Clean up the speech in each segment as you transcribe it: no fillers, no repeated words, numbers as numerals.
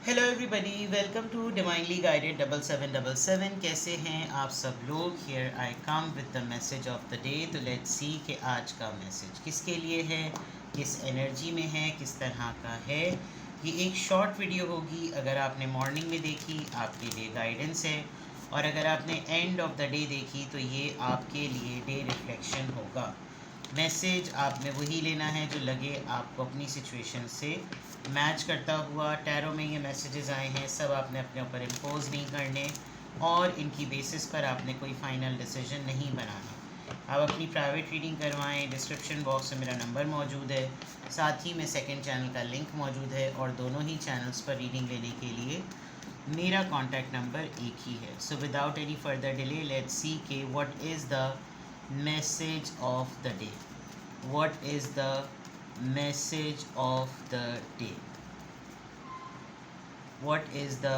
Hello everybody, welcome to divinely guided 7777। कैसे हैं आप सब लोग। Here I come with the message of the day. तो लेट्स सी कि आज का मैसेज किसके लिए है, किस एनर्जी में है, किस तरह का है। ये एक शॉर्ट वीडियो होगी। अगर आपने मॉर्निंग में देखी आपके लिए गाइडेंस है, और अगर आपने एंड ऑफ द डे देखी तो ये आपके लिए डे रिफ्लेक्शन होगा। मैसेज आप में वही लेना है जो लगे आपको अपनी सिचुएशन से मैच करता हुआ। टैरो में ये मैसेजेस आए हैं, सब आपने अपने ऊपर इम्पोज नहीं करने, और इनकी बेसिस पर आपने कोई फ़ाइनल डिसीजन नहीं बनाना। आप अपनी प्राइवेट रीडिंग करवाएं। डिस्क्रिप्शन बॉक्स में मेरा नंबर मौजूद है, साथ ही में सेकंड चैनल का लिंक मौजूद है, और दोनों ही चैनल्स पर रीडिंग लेने के लिए मेरा कॉन्टैक्ट नंबर एक ही है। So without any further delay let's see के what is the message of the day. What is the message of the day? What is the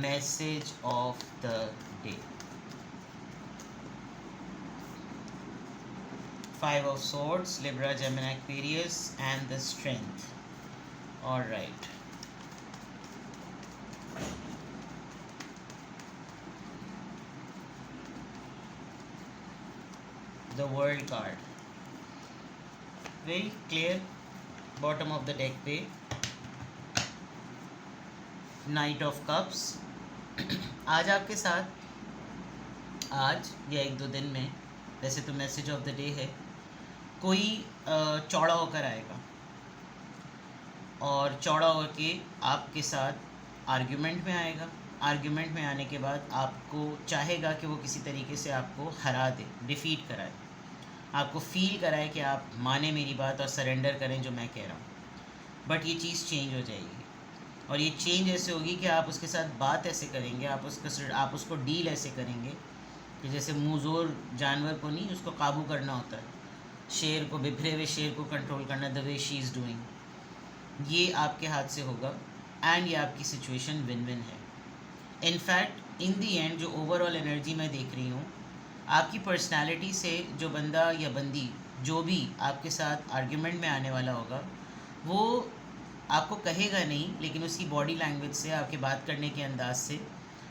message of the day? Five of Swords, Libra, Gemini, Aquarius, and the Strength. All right. The World card, very clear. Bottom of the deck पे Knight of Cups। आज आपके साथ, आज या एक दो दिन में, वैसे तो मैसेज ऑफ द डे है, कोई चौड़ा होकर आएगा, और चौड़ा होकर के आपके साथ आर्ग्यूमेंट में आएगा। आर्ग्यूमेंट में आने के बाद आपको चाहेगा कि वो किसी तरीके से आपको हरा दे, डिफीट कराए, आपको फील कराए कि आप माने मेरी बात और सरेंडर करें जो मैं कह रहा हूँ। बट ये चीज़ चेंज हो जाएगी, और ये चेंज ऐसे होगी कि आप उसके साथ बात ऐसे करेंगे, आप उसको डील ऐसे करेंगे कि जैसे मुँहज़ोर जानवर को नहीं, उसको काबू करना होता है, शेर को, बिखरे हुए शेर को कंट्रोल करना, the way she is doing, ये आपके हाथ से होगा। एंड ये आपकी सिचुएशन विन विन है। इनफैक्ट इन दी एंड जो ओवरऑल एनर्जी मैं देख रही हूँ, आपकी पर्सनालिटी से जो बंदा या बंदी जो भी आपके साथ आर्ग्यूमेंट में आने वाला होगा, वो आपको कहेगा नहीं, लेकिन उसकी बॉडी लैंग्वेज से, आपके बात करने के अंदाज से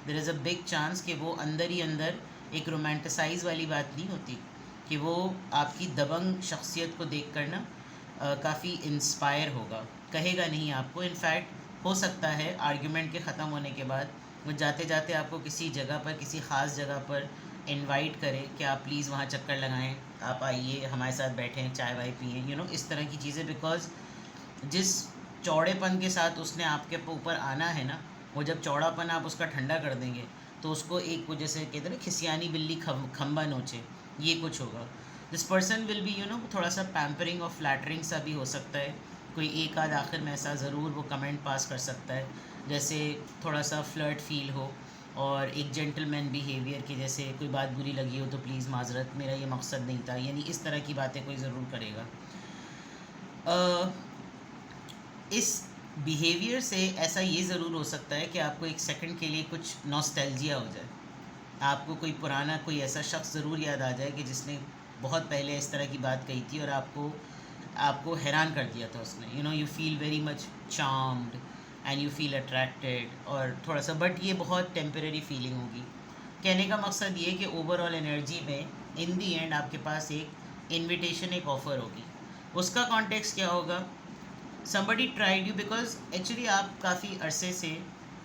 there is a big chance कि वो अंदर ही अंदर, एक रोमांटिसाइज वाली बात नहीं होती कि वो आपकी दबंग शख्सियत को देख कर ना काफ़ी इंस्पायर होगा। कहेगा नहीं आपको। इनफैक्ट हो सकता है आर्ग्यूमेंट के ख़त्म होने के बाद वो जाते जाते आपको किसी जगह पर, किसी ख़ास जगह पर इनवाइट करें कि आप प्लीज़ वहाँ चक्कर लगाएं, आप आइए हमारे साथ बैठें, चाय वाय पिएँ, इस तरह की चीज़ें। बिकॉज़ जिस चौड़ेपन के साथ उसने आपके ऊपर आना है ना, वो जब चौड़ापन आप उसका ठंडा कर देंगे तो उसको एक कुछ, जैसे कहते हैं ना, खिसियानी बिल्ली खम्बा नोचे, ये कुछ होगा। दिस पर्सन विल बी थोड़ा सा पैम्परिंग और फ्लैटरिंग सा भी हो सकता है। कोई एक आध आखिर में ऐसा ज़रूर वो कमेंट पास कर सकता है, जैसे थोड़ा सा फ्लर्ट फील हो, और एक जेंटलमैन बिहेवियर की, जैसे कोई बात बुरी लगी हो तो प्लीज़ माजरत, मेरा ये मकसद नहीं था, यानी इस तरह की बातें कोई ज़रूर करेगा। इस बिहेवियर से ऐसा ये ज़रूर हो सकता है कि आपको एक सेकंड के लिए कुछ नॉस्टैल्जिया हो जाए, आपको कोई पुराना, कोई ऐसा शख्स ज़रूर याद आ जाए कि जिसने बहुत पहले इस तरह की बात कही थी और आपको हैरान कर दिया था उसने। You feel very much charmed and you feel attracted, और थोड़ा सा, बट ये बहुत टेम्परेरी फीलिंग होगी। कहने का मकसद ये कि ओवरऑल एनर्जी में इन दी एंड आपके पास एक इनविटेशन, एक ऑफ़र होगी। उसका कॉन्टेक्स्ट क्या होगा? Somebody tried you, because actually आप काफ़ी अरसे से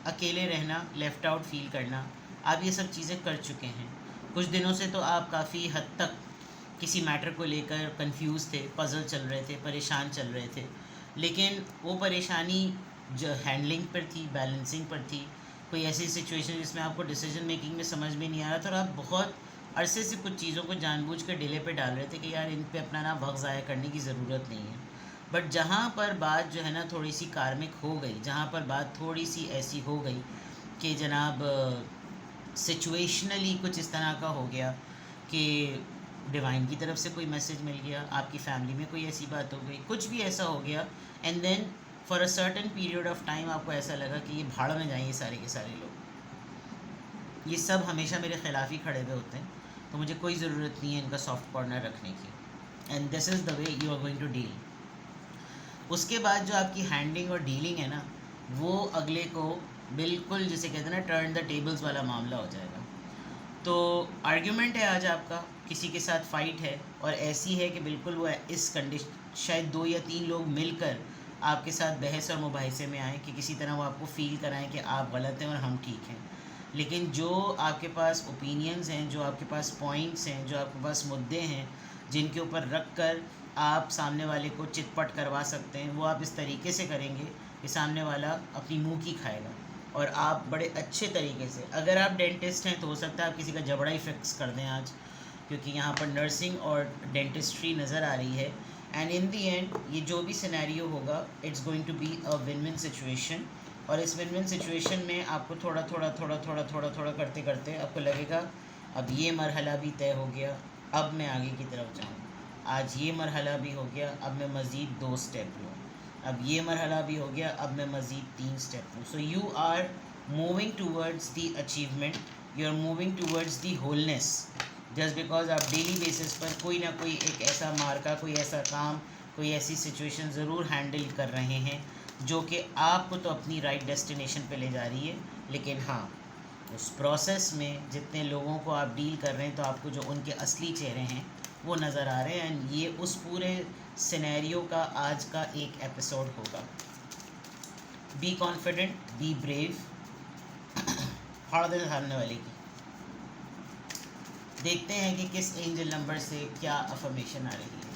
अकेले रहना, लेफ़्ट आउट फील करना, आप ये सब चीज़ें कर चुके हैं। कुछ दिनों से तो आप काफ़ी हद तक किसी मैटर को लेकर कंफ्यूज थे, पज़ल चल रहे थे, परेशान चल रहे थे। लेकिन वो परेशानी जो हैंडलिंग पर थी, बैलेंसिंग पर थी, कोई ऐसी सिचुएशन जिसमें आपको डिसीजन मेकिंग में समझ में नहीं आ रहा था, और आप बहुत अरसे से कुछ चीज़ों को जानबूझ कर डिले पे डाल रहे थे कि यार इन पे अपना ना वक्त ज़ाया करने की ज़रूरत नहीं है। बट जहाँ पर बात जो है ना थोड़ी सी कार्मिक हो गई, जहाँ पर बात थोड़ी सी ऐसी हो गई कि जनाब सिचुएशनली कुछ इस तरह का हो गया कि डिवाइन की तरफ से कोई मैसेज मिल गया, आपकी फैमिली में कोई ऐसी बात हो गई, कुछ भी ऐसा हो गया, and then for a certain period of time आपको ऐसा लगा कि ये भाड़ में जाएंगे सारे के सारे लोग, ये सब हमेशा मेरे खिलाफ ही खड़े हुए होते हैं, तो मुझे कोई ज़रूरत नहीं है इनका सॉफ्ट कॉर्नर रखने की, and this is the way you are going to deal. उसके बाद जो आपकी हैंडलिंग और डीलिंग है ना, वो अगले को बिल्कुल जिसे कहते हैं ना टर्न द टेबल्स वाला मामला हो जाएगा। तो आर्ग्यूमेंट है आज आपका, किसी के साथ फ़ाइट है और ऐसी है कि बिल्कुल वो इस कंडीशन शायद 2 या 3 लोग मिलकर आपके साथ बहस और मुबाहिसे में आए कि किसी तरह वो आपको फ़ील कराएं कि आप गलत हैं और हम ठीक हैं। लेकिन जो आपके पास ओपिनियंस हैं, जो आपके पास पॉइंट्स हैं, जो आपके पास मुद्दे हैं जिनके ऊपर रख कर आप सामने वाले को चितपट करवा सकते हैं, वो आप इस तरीके से करेंगे कि सामने वाला अपनी मुँह की खाएगा। और आप बड़े अच्छे तरीके से, अगर आप डेंटिस्ट हैं तो हो सकता है आप किसी का जबड़ा ही फिक्स कर दें आज, क्योंकि यहाँ पर नर्सिंग और डेंटिस्ट्री नज़र आ रही है। एंड इन दी एंड ये जो भी सिनेरियो होगा it's going to be a win win situation. और इस विन विन सिचुएशन में आपको थोड़ा थोड़ा थोड़ा थोड़ा थोड़ा थोड़ा करते करते आपको लगेगा अब ये मरहला भी तय हो गया, अब मैं आगे की तरफ जाऊँ। आज ये मरहला भी हो गया, अब मैं मज़ीद 2 स्टेप लूँ। अब ये मरहला भी हो गया, अब मैं मज़ीद 3 स्टेप लूँ। So you are moving towards the achievement, you are moving towards the wholeness, just because आप डेली बेसिस पर कोई ना कोई एक ऐसा मार्का, कोई ऐसा काम, कोई ऐसी सिचुएशन ज़रूर हैंडल कर रहे हैं जो कि आपको तो अपनी राइट डेस्टिनेशन पे ले जा रही है। लेकिन हाँ, उस प्रोसेस में जितने लोगों को आप डील कर रहे हैं तो आपको जो उनके असली चेहरे हैं वो नज़र आ रहे हैं। एंड ये उस पूरे सिनेरियो का आज का एक एपिसोड होगा। Be confident, be brave. फाड़ दे सामने वाले की। देखते हैं कि किस एंजल नंबर से क्या अफर्मेशन आ रही है।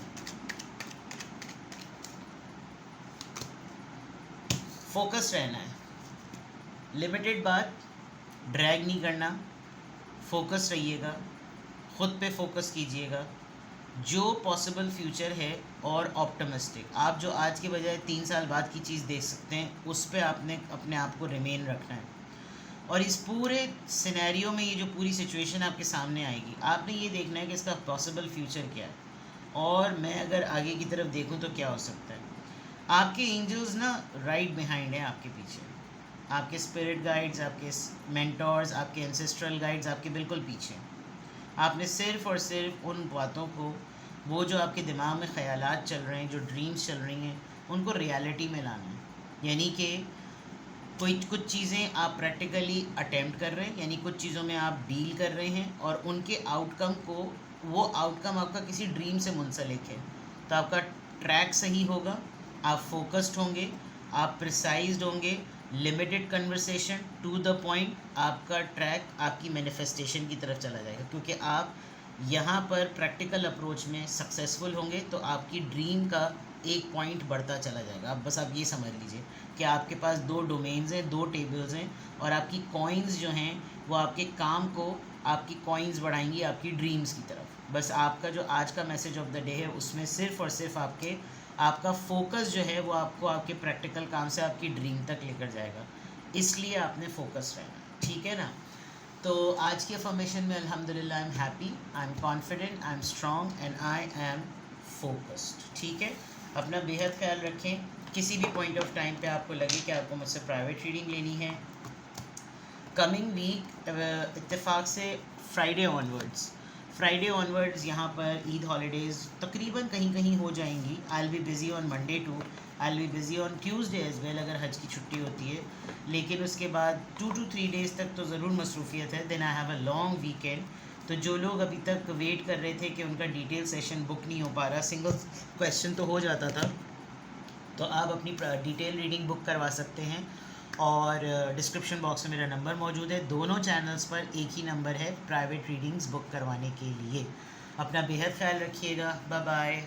फोकस रहना है, लिमिटेड बात, ड्रैग नहीं करना, फोकस रहिएगा, ख़ुद पे फोकस कीजिएगा, जो पॉसिबल फ्यूचर है और ऑप्टिमिस्टिक। आप जो आज के बजाय 3 साल बाद की चीज़ देख सकते हैं उस पर आपने अपने आप को रिमेन रखना है। और इस पूरे सिनेरियो में ये जो पूरी सिचुएशन आपके सामने आएगी, आपने ये देखना है कि इसका पॉसिबल फ्यूचर क्या है और मैं अगर आगे की तरफ देखूं तो क्या हो सकता है। आपके एंजल्स ना राइट बिहाइंड हैं, आपके पीछे, आपके स्पिरिट गाइड्स, आपके मेंटोर्स, आपके एंसेस्ट्रल गाइड्स आपके बिल्कुल पीछे। आपने सिर्फ़ और सिर्फ उन बातों को, वो जो आपके दिमाग में ख़यालात चल रहे हैं, जो ड्रीम्स चल रही हैं, उनको रियलिटी में लाना है। यानी कि कुछ चीज़ें आप प्रैक्टिकली अटेम्प्ट कर रहे हैं, यानी कुछ चीज़ों में आप डील कर रहे हैं और उनके आउटकम को, वो आउटकम आपका किसी ड्रीम से मुंसलिक है, तो आपका ट्रैक सही होगा, आप फोकस्ड होंगे, आप प्रिसाइज्ड होंगे, limited conversation, to the point, आपका ट्रैक आपकी मैनिफेस्टेशन की तरफ चला जाएगा। क्योंकि आप यहाँ पर प्रैक्टिकल अप्रोच में सक्सेसफुल होंगे तो आपकी ड्रीम का एक पॉइंट बढ़ता चला जाएगा। अब बस आप ये समझ लीजिए कि आपके पास 2 डोमेन्स हैं, 2 टेबल्स हैं और आपकी कॉइन्स जो हैं वो आपके काम को, आपकी कॉइन्स बढ़ाएंगी आपकी ड्रीम्स की तरफ। बस आपका जो आज का मैसेज ऑफ द डे है उसमें सिर्फ़ और सिर्फ आपका फोकस जो है वो आपको आपके प्रैक्टिकल काम से आपकी ड्रीम तक लेकर जाएगा। इसलिए आपने फोकस रहना, ठीक है ना। तो आज की अफर्मेशन में अल्हम्दुलिल्लाह I am happy, I am confident, I am strong and I am focused. ठीक है, अपना बेहद ख्याल रखें। किसी भी पॉइंट ऑफ टाइम पे आपको लगे कि आपको मुझसे प्राइवेट रीडिंग लेनी है, कमिंग वीक इत्तेफाक से फ्राइडे ऑनवर्ड्स यहाँ पर ईद हॉलीडेज़ तकरीबन कहीं कहीं हो जाएंगी। I will be busy on Monday too, I will be busy on Tuesday as well अगर हज की छुट्टी होती है। लेकिन उसके बाद 2 to 3 डेज़ तक तो ज़रूर मसरूफ़ियत है। Then I have a long weekend. तो जो लोग अभी तक वेट कर रहे थे कि उनका डिटेल सेशन बुक नहीं हो पा रहा, सिंगल क्वेश्चन तो हो जाता था, तो आप अपनी डिटेल रीडिंग बुक करवा सकते हैं। और डिस्क्रिप्शन बॉक्स में मेरा नंबर मौजूद है। दोनों चैनल्स पर एक ही नंबर है प्राइवेट रीडिंग्स बुक करवाने के लिए। अपना बेहद ख्याल रखिएगा। Bye bye.